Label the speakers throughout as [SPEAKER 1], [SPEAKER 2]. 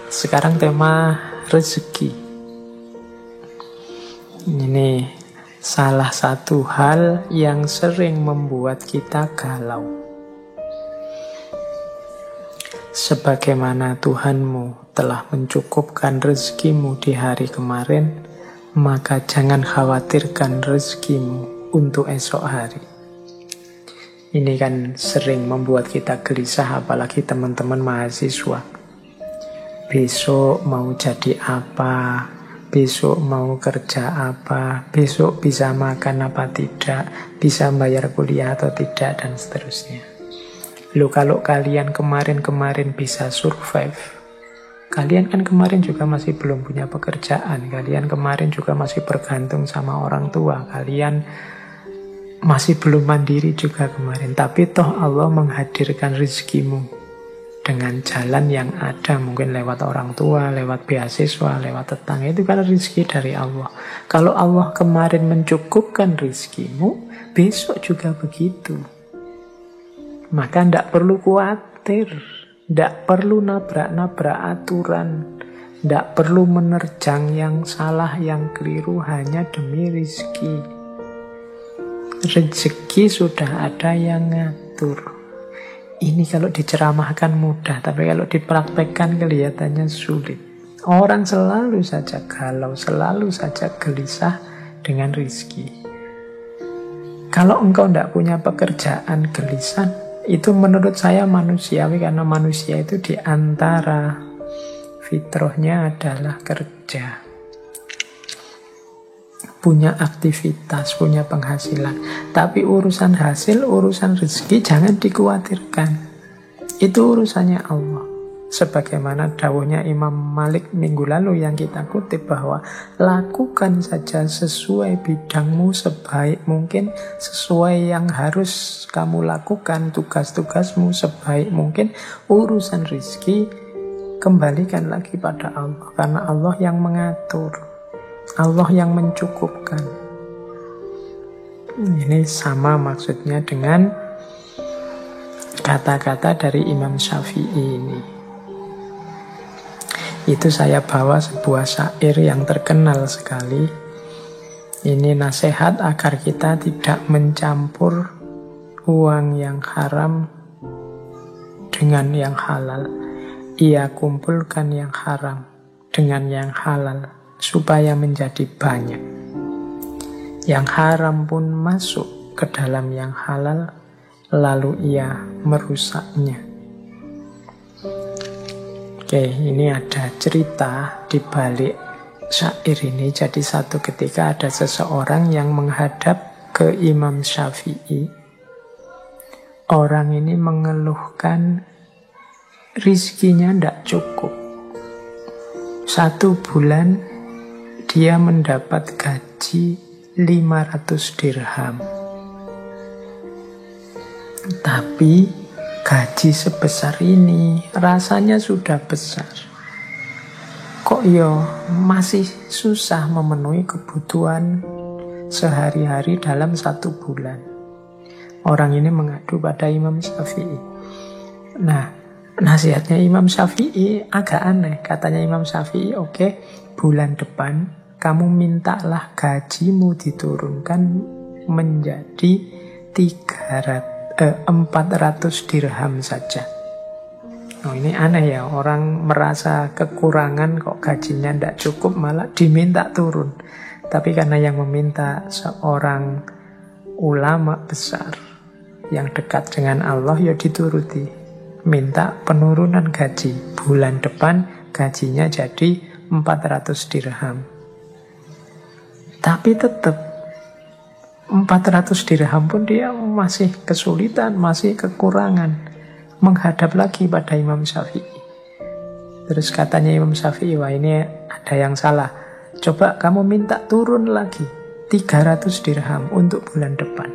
[SPEAKER 1] Sekarang tema rezeki. Ini salah satu hal yang sering membuat kita galau. Sebagaimana Tuhanmu telah mencukupkan rezekimu di hari kemarin, maka jangan khawatirkan rezekimu untuk esok hari. Ini kan sering membuat kita gelisah, apalagi teman-teman mahasiswa. Besok mau jadi apa, besok mau kerja apa, besok bisa makan apa tidak, bisa bayar kuliah atau tidak, dan seterusnya. Loh, kalau kalian kemarin-kemarin bisa survive, kalian kan kemarin juga masih belum punya pekerjaan, kalian kemarin juga masih bergantung sama orang tua, kalian masih belum mandiri juga kemarin, tapi toh Allah menghadirkan rezekimu dengan jalan yang ada, mungkin lewat orang tua, lewat beasiswa, lewat tetangga, itu kan rezeki dari Allah. Kalau Allah kemarin mencukupkan rezekimu, besok juga begitu. Maka tidak perlu khawatir, tidak perlu nabrak-nabrak aturan, tidak perlu menerjang yang salah, yang keliru hanya demi rezeki. Rezeki sudah ada yang ngatur. Ini kalau diceramahkan mudah, tapi kalau dipraktekkan kelihatannya sulit. Orang selalu saja galau, selalu saja gelisah dengan rezeki. Kalau engkau tidak punya pekerjaan, gelisah, itu menurut saya manusiawi, karena manusia itu diantara fitrahnya adalah kerja. Punya aktivitas, punya penghasilan. Tapi urusan hasil, urusan rezeki jangan dikhawatirkan. Itu urusannya Allah. Sebagaimana dawuhnya Imam Malik minggu lalu yang kita kutip, bahwa lakukan saja sesuai bidangmu sebaik mungkin, sesuai yang harus kamu lakukan, tugas-tugasmu sebaik mungkin. Urusan rezeki kembalikan lagi pada Allah, karena Allah yang mengatur, Allah yang mencukupkan. Ini sama maksudnya dengan kata-kata dari Imam Syafi'i ini. Itu saya bawa sebuah syair yang terkenal sekali. Ini nasihat agar kita tidak mencampur uang yang haram dengan yang halal. Ia kumpulkan yang haram dengan yang halal, supaya menjadi banyak. Yang haram pun masuk ke dalam yang halal, lalu ia merusaknya. Oke, ini ada cerita di balik syair ini. Jadi satu ketika ada seseorang yang menghadap ke Imam Syafi'i. Orang ini mengeluhkan rizkinya tidak cukup. 1 bulan dia mendapat gaji 500 dirham. Tapi gaji sebesar ini rasanya sudah besar. Kok masih susah memenuhi kebutuhan sehari-hari dalam 1 bulan. Orang ini mengadu pada Imam Syafi'i. Nah, nasihatnya Imam Syafi'i agak aneh. Katanya Imam Syafi'i, oke, bulan depan kamu mintalah gajimu diturunkan menjadi 400 dirham saja. Oh, ini aneh ya, orang merasa kekurangan kok gajinya tidak cukup malah diminta turun. Tapi karena yang meminta seorang ulama besar yang dekat dengan Allah, ya dituruti. Minta penurunan gaji. Bulan depan gajinya jadi 400 dirham. Tapi tetap 400 dirham pun dia masih kesulitan, masih kekurangan. Menghadap lagi pada Imam Syafi'i. Terus katanya Imam Syafi'i, wah ini ada yang salah. Coba kamu minta turun lagi 300 dirham untuk bulan depan.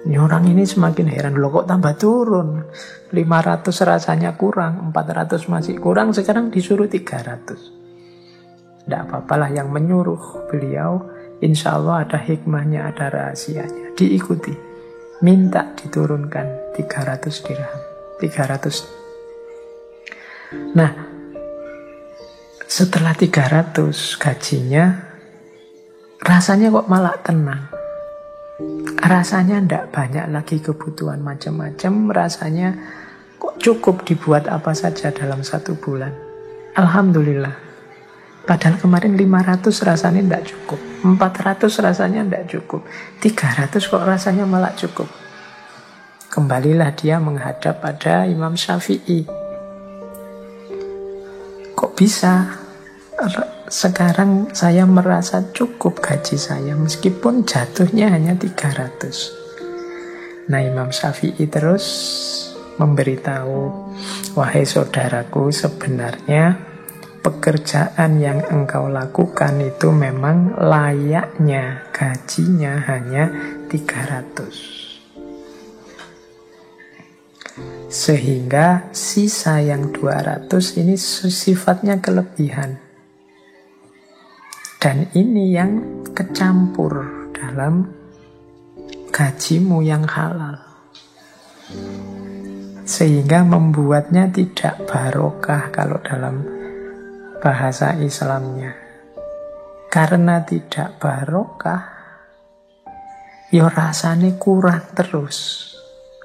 [SPEAKER 1] Ini orang ini semakin heran, loh kok tambah turun? 500 rasanya kurang, 400 masih kurang, sekarang disuruh 300. Tidak apa-apalah, yang menyuruh beliau insya Allah ada hikmahnya, ada rahasianya. Diikuti. Minta diturunkan 300 dirham. 300. Nah, setelah 300 gajinya, rasanya kok malah tenang. Rasanya ndak banyak lagi kebutuhan macam-macam. Rasanya kok cukup dibuat apa saja dalam 1 bulan. Alhamdulillah. Padahal kemarin 500 rasanya ndak cukup. 400 rasanya ndak cukup. 300 kok rasanya malah cukup. Kembalilah dia menghadap pada Imam Syafi'i. Kok bisa? Sekarang saya merasa cukup gaji saya meskipun jatuhnya hanya 300. Nah, Imam Syafi'i terus memberitahu, wahai saudaraku, sebenarnya pekerjaan yang engkau lakukan itu memang layaknya gajinya hanya 300. Sehingga sisa yang 200 ini sifatnya kelebihan. Dan ini yang kecampur dalam gajimu yang halal. Sehingga membuatnya tidak barokah kalau dalam bahasa Islamnya. Karena tidak barokah, ya rasanya kurang terus.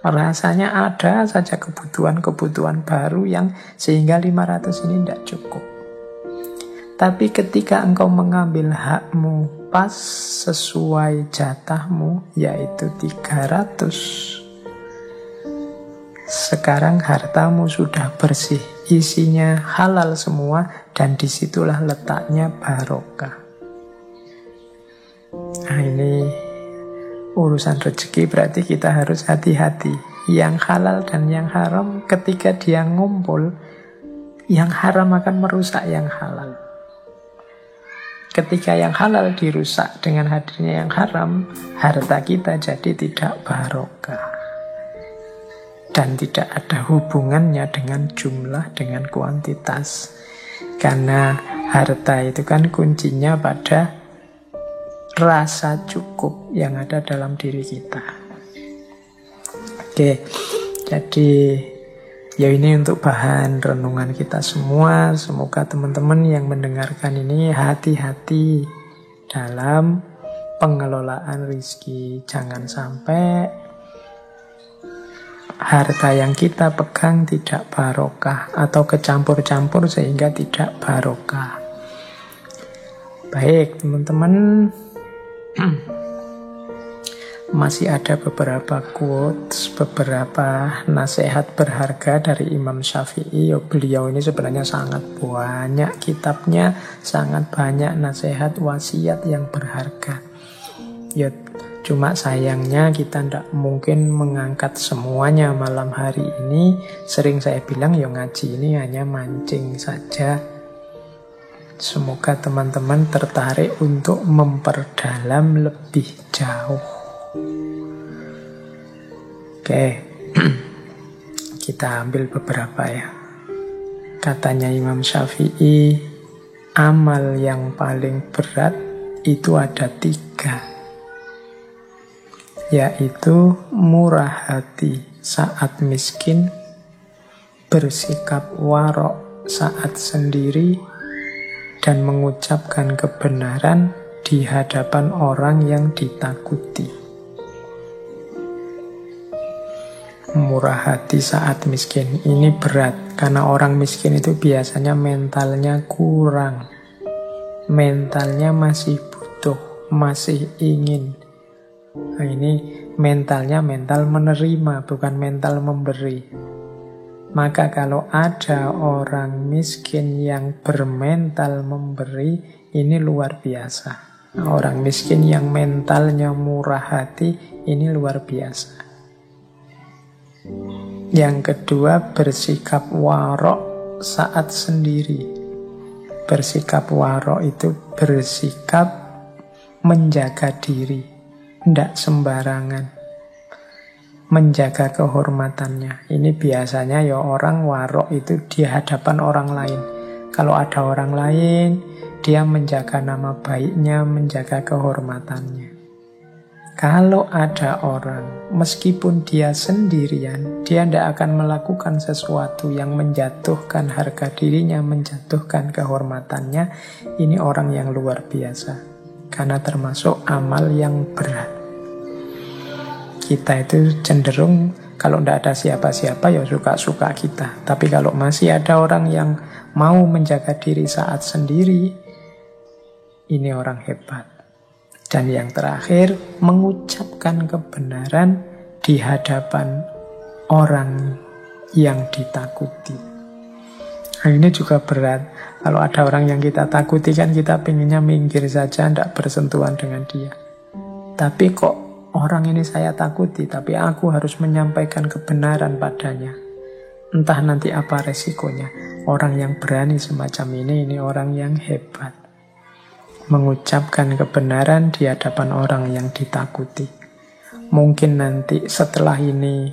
[SPEAKER 1] Rasanya ada saja kebutuhan-kebutuhan baru yang sehingga 500 ini tidak cukup. Tapi ketika engkau mengambil hakmu pas sesuai jatahmu, yaitu 300, sekarang hartamu sudah bersih, isinya halal semua, dan disitulah letaknya barokah. Nah, ini urusan rezeki, berarti kita harus hati-hati. Yang halal dan yang haram ketika dia ngumpul, yang haram akan merusak yang halal. Ketika yang halal dirusak dengan hadirnya yang haram, harta kita jadi tidak barokah. Dan tidak ada hubungannya dengan jumlah, dengan kuantitas. Karena harta itu kan kuncinya pada rasa cukup yang ada dalam diri kita. Oke, jadi ya ini untuk bahan renungan kita semua. Semoga teman-teman yang mendengarkan ini hati-hati dalam pengelolaan rezeki. Jangan sampai harta yang kita pegang tidak barokah atau kecampur-campur sehingga tidak barokah. Baik, teman-teman. Masih ada beberapa quotes, beberapa nasihat berharga dari Imam Syafi'i. Beliau ini sebenarnya sangat banyak kitabnya, sangat banyak nasihat wasiat yang berharga. Ya, cuma sayangnya kita tidak mungkin mengangkat semuanya malam hari ini. Sering saya bilang, ya ngaji ini hanya mancing saja. Semoga teman-teman tertarik untuk memperdalam lebih jauh. Oke, kita ambil beberapa ya. Katanya Imam Syafi'i, amal yang paling berat itu ada 3, yaitu murah hati saat miskin, bersikap warok saat sendiri, dan mengucapkan kebenaran di hadapan orang yang ditakuti. Murah hati saat miskin ini berat, karena orang miskin itu biasanya mentalnya kurang, mentalnya masih butuh, masih ingin. Nah, ini mentalnya mental menerima, bukan mental memberi. Maka kalau ada orang miskin yang bermental memberi, ini luar biasa. Orang miskin yang mentalnya murah hati, ini luar biasa. Yang kedua, bersikap warok saat sendiri. Bersikap warok itu bersikap menjaga diri, tidak sembarangan, menjaga kehormatannya. Ini biasanya ya orang warok itu di hadapan orang lain. Kalau ada orang lain, dia menjaga nama baiknya, menjaga kehormatannya. Kalau ada orang, meskipun dia sendirian, dia tidak akan melakukan sesuatu yang menjatuhkan harga dirinya, menjatuhkan kehormatannya. Ini orang yang luar biasa. Karena termasuk amal yang berat. Kita itu cenderung, kalau tidak ada siapa-siapa, ya suka-suka kita. Tapi kalau masih ada orang yang mau menjaga diri saat sendiri, ini orang hebat. Dan yang terakhir, mengucapkan kebenaran di hadapan orang yang ditakuti. Nah, ini juga berat. Kalau ada orang yang kita takuti kan kita pengennya minggir saja, tidak bersentuhan dengan dia. Tapi kok orang ini saya takuti, tapi aku harus menyampaikan kebenaran padanya. Entah nanti apa resikonya. Orang yang berani semacam ini orang yang hebat. Mengucapkan kebenaran di hadapan orang yang ditakuti. Mungkin nanti setelah ini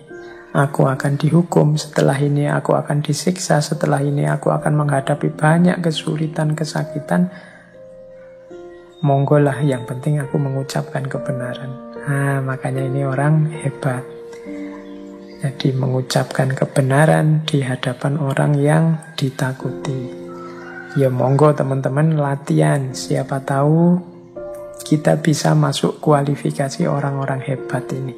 [SPEAKER 1] aku akan dihukum, setelah ini aku akan disiksa, setelah ini aku akan menghadapi banyak kesulitan, kesakitan. Monggolah, yang penting aku mengucapkan kebenaran. Makanya ini orang hebat. Jadi mengucapkan kebenaran di hadapan orang yang ditakuti. Ya monggo teman-teman latihan, siapa tahu kita bisa masuk kualifikasi orang-orang hebat ini.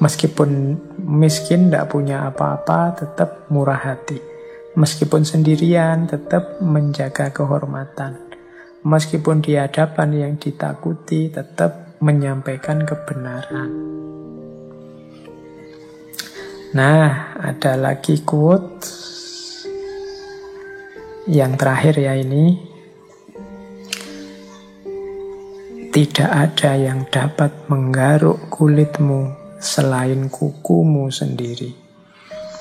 [SPEAKER 1] Meskipun miskin, tidak punya apa-apa, tetap murah hati. Meskipun sendirian, tetap menjaga kehormatan. Meskipun di hadapan yang ditakuti, tetap menyampaikan kebenaran. Nah, ada lagi quote yang terakhir ya ini. Tidak ada yang dapat menggaruk kulitmu selain kukumu sendiri.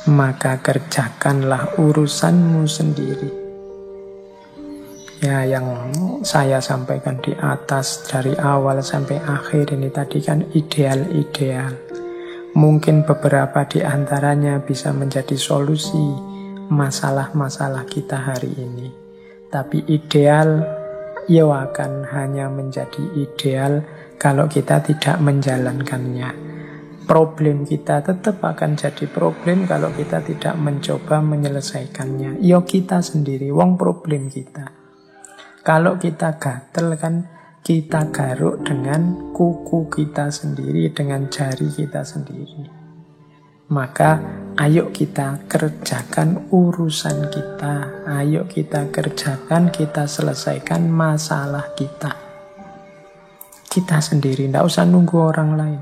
[SPEAKER 1] Maka kerjakanlah urusanmu sendiri. Ya, yang saya sampaikan di atas dari awal sampai akhir ini tadi kan ideal-ideal. Mungkin beberapa di antaranya bisa menjadi solusi masalah-masalah kita hari ini. Tapi ideal, ya akan hanya menjadi ideal kalau kita tidak menjalankannya. Problem kita tetap akan jadi problem kalau kita tidak mencoba menyelesaikannya. Ya kita sendiri, wong problem kita. Kalau kita gatel kan kita garuk dengan kuku kita sendiri, dengan jari kita sendiri. Maka ayo kita kerjakan urusan kita. Ayo kita kerjakan, kita selesaikan masalah kita. Kita sendiri, tidak usah nunggu orang lain.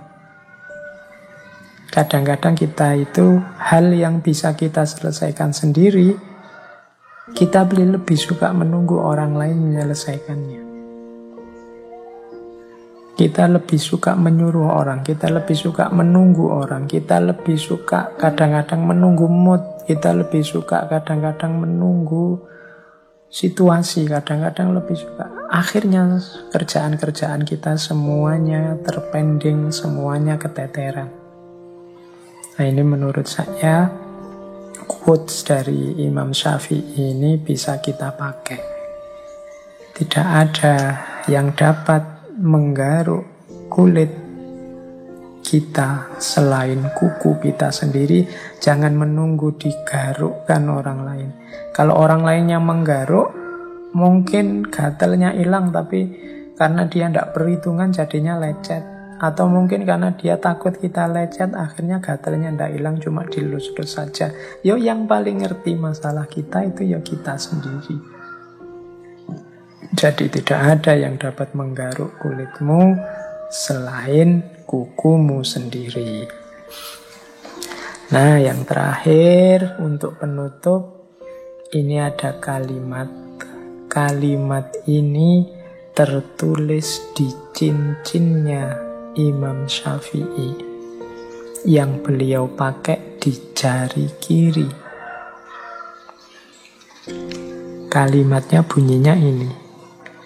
[SPEAKER 1] Kadang-kadang kita itu hal yang bisa kita selesaikan sendiri, kita lebih suka menunggu orang lain menyelesaikannya. Kita lebih suka menyuruh orang, kita lebih suka menunggu orang, kita lebih suka kadang-kadang menunggu mood, kita lebih suka kadang-kadang menunggu situasi, kadang-kadang lebih suka. Akhirnya kerjaan-kerjaan kita semuanya terpending, semuanya keteteran. Nah, ini menurut saya quotes dari Imam Syafi'i ini bisa kita pakai. Tidak ada yang dapat menggaruk kulit kita selain kuku kita sendiri. Jangan menunggu digarukkan orang lain. Kalau orang lain yang menggaruk, mungkin gatalnya hilang, tapi karena dia tidak perhitungan jadinya lecet. Atau mungkin karena dia takut kita lecet, akhirnya gatalnya tidak hilang, cuma dilus-lus saja. Yo, yang paling ngerti masalah kita itu ya kita sendiri. Jadi tidak ada yang dapat menggaruk kulitmu selain kukumu sendiri. Nah, yang terakhir untuk penutup, ini ada kalimat. Kalimat ini tertulis di cincinnya Imam Syafi'i yang beliau pakai di jari kiri. Kalimatnya bunyinya ini.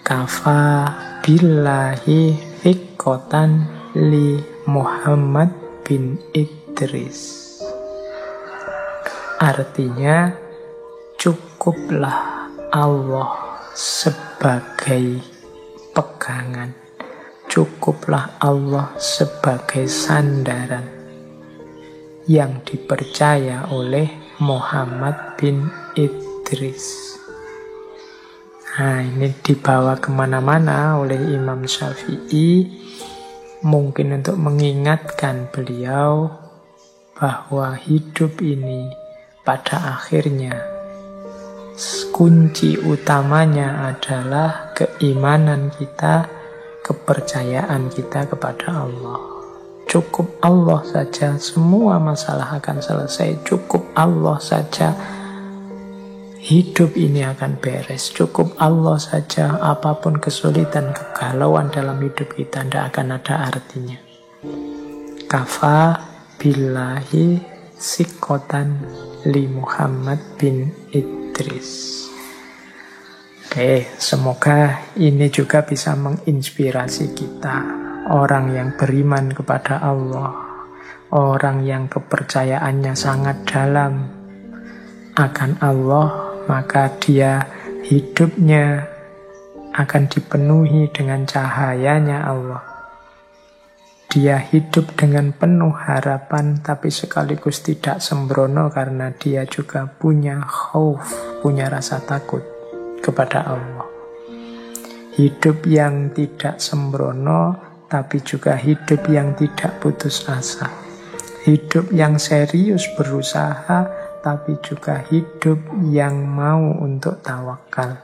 [SPEAKER 1] Kafa billahi fiqotan li Muhammad bin Idris. Artinya, cukuplah Allah sebagai pegangan. cukuplah Allah sebagai sandaran yang dipercaya oleh Muhammad bin Idris. Nah, ini dibawa kemana-mana oleh Imam Syafi'i, mungkin untuk mengingatkan beliau bahwa hidup ini pada akhirnya kunci utamanya adalah keimanan kita, kepercayaan kita kepada Allah. Cukup Allah saja, semua masalah akan selesai. Cukup Allah saja, hidup ini akan beres. Cukup Allah saja, apapun kesulitan, kegalauan dalam hidup kita tidak akan ada artinya. Kafa billahi sikotan li Muhammad bin Idris. Oke, semoga ini juga bisa menginspirasi kita, orang yang beriman kepada Allah, orang yang kepercayaannya sangat dalam akan Allah, maka dia hidupnya akan dipenuhi dengan cahayanya Allah. Dia hidup dengan penuh harapan, tapi sekaligus tidak sembrono karena dia juga punya khauf, punya rasa takut kepada Allah. Hidup yang tidak sembrono, tapi juga hidup yang tidak putus asa. Hidup yang serius berusaha, tapi juga hidup yang mau untuk tawakal.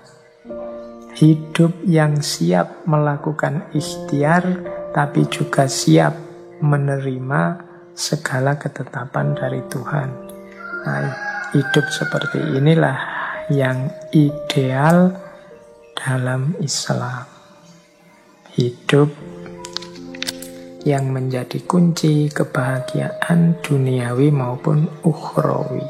[SPEAKER 1] Hidup yang siap melakukan ikhtiar, tapi juga siap menerima segala ketetapan dari Tuhan. Nah, hidup seperti inilah yang ideal dalam Islam. Hidup yang menjadi kunci kebahagiaan duniawi maupun ukhrawi.